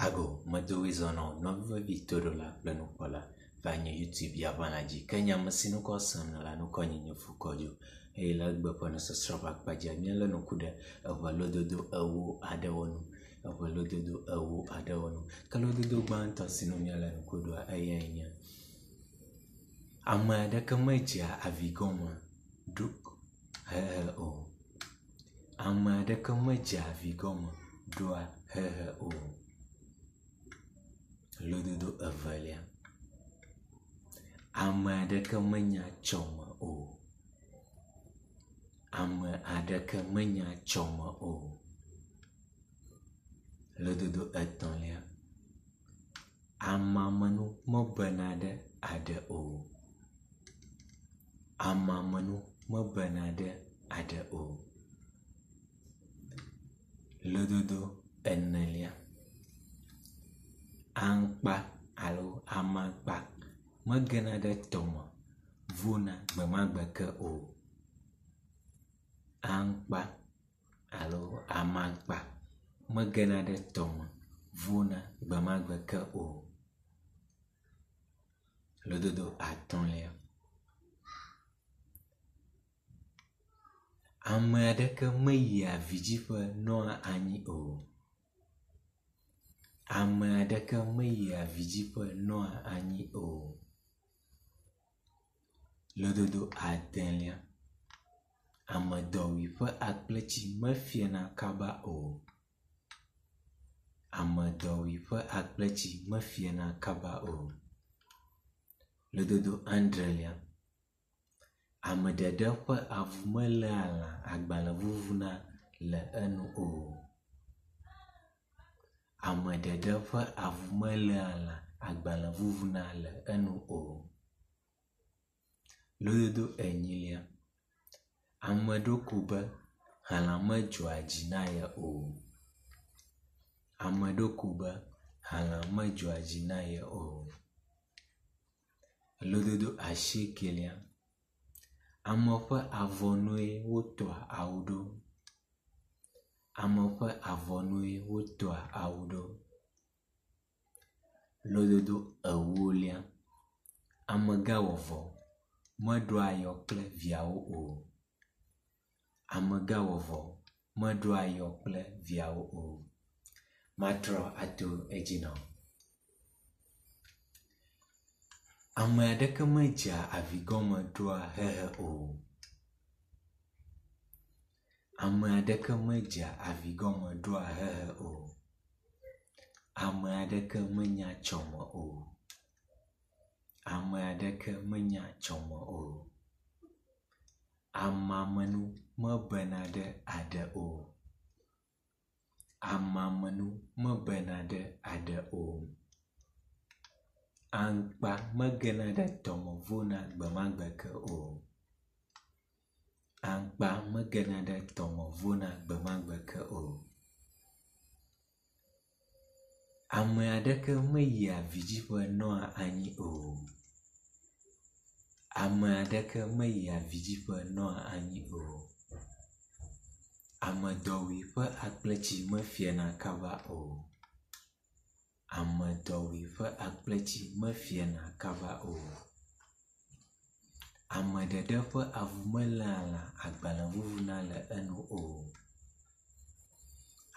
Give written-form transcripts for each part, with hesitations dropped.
Ago medowizono nove vitodola kple nukpɔla va nye YouTube yavana dzi ke nyamesi nukɔ sem la nukɔ nye fukodzo eye le egbe ƒe nusɔsrɔ̃ ƒe akpadzia míele nuku ɖe eʋe lododo ewo aɖewo nu. Eʋe lododo ewo aɖewo nu. Ke lododo gbãtɔ si nu míele nuku ɖoa eyae nye ame aɖeke medzia avi gɔme ɖo hehe o. Ame aɖeke medzia avi gɔme ɖoa hehe o. Lododo evelia. Ame aɖeke menya tsɔme o. Ame aɖeke menya tsɔme o. Lododo etɔ̃lia. Amamenu mebena ɖe aɖe o. Amamenu mebena ɖe aɖe o. Lododo enelia. Aŋkpa alo amaŋkpa megena ɖe tɔme vuna gbemagbe ke o. Aŋkpa alo amaŋkpa megena ɖe tɔme vuna gbemagbe ke o. Lododo atɔ̃lia. Ame aɖeke meyia vidziƒe nɔa anyi o. Ame aɖeke meyia vidziƒe nɔa anyi o. Lododo adelia. Amedɔwui ƒe akplẽtsi mefiena kaba o. Amedɔwui ƒe akplẽtsi mefiena kaba o. Lododo adrelia. Ameɖeɖe ƒe avu melea lã agbalẽ vuvuna le enu o. Ameɖeɖe ƒe avu melea lã agbalẽ vuvuna le enu o. Lododo enyilia. Ame ɖewo ko be halã medzɔa dzi na ye o. Ame ɖewo ko be halã medzɔa dzi na ye o. Lododo asiekelia. Ame ƒe avɔnue wotɔa awu ɖo. Ame ƒe avɔnue wotɔa awu ɖo. Lododo ewolia. Amegãwɔvɔ meɖoa ayɔ kple viawo o. Amegãwɔvɔ meɖoa ayɔ kple viawo o. Matrɔ ato edzi na wo. Ame aɖeke medzia avi gɔme ɖoa hehe o. Ame aɖeke medzia avi gɔme ɖoa hehe o. Ame aɖeke menya tsɔme o. Ame aɖeke menya tsɔme o. Amamenu mebena ɖe aɖe o. Amamenu mebena ɖe aɖe o. Aŋkpa megena ɖe tɔme vuna gbemagbe ke o. Aŋkpa megena ɖe tɔme vuna gbemagbe ke o. Ame aɖeke meyia vidziƒe nɔa anyi o. Ame aɖeke meyia vidziƒe nɔa anyi o. Amedɔwui ƒe akplẽtsi mefiena kaba o. Amedɔwui ƒe akplẽtsi mefiena kaba o. Ameɖeɖe ƒe avu melea lã agbalẽ vuvuna le enu o.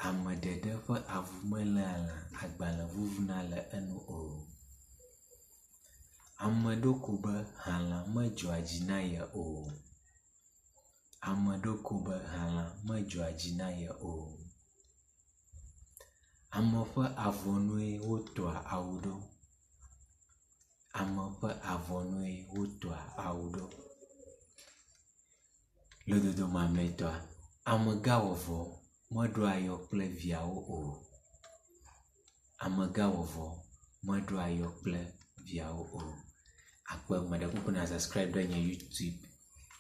Ameɖeɖe ƒe avu melea lã agbalẽ vuvuna le enu o. Ame ɖewo ko be halã medzɔa dzi na ye o. Ame ɖewo ko be halã medzɔa dzi na ye o. Ame ƒe avɔnue wotɔa awu ɖo. Ame ƒe avɔnue wotɔa awu ɖo. Lododo mamlɛtɔa. Amegãwɔvɔ meɖoa ayɔ kple viawo o. Amegãwɔvɔ meɖoa ayɔ kple viawo o. Akpe meɖe kuku na subscribe ɖe nye YouTube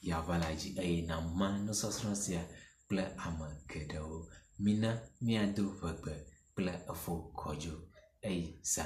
yavala dzi eye nama nusɔsrɔ̃ sia kple ame geɖewo. Mina míado ʋegbe kple efo kɔdzo eye zã.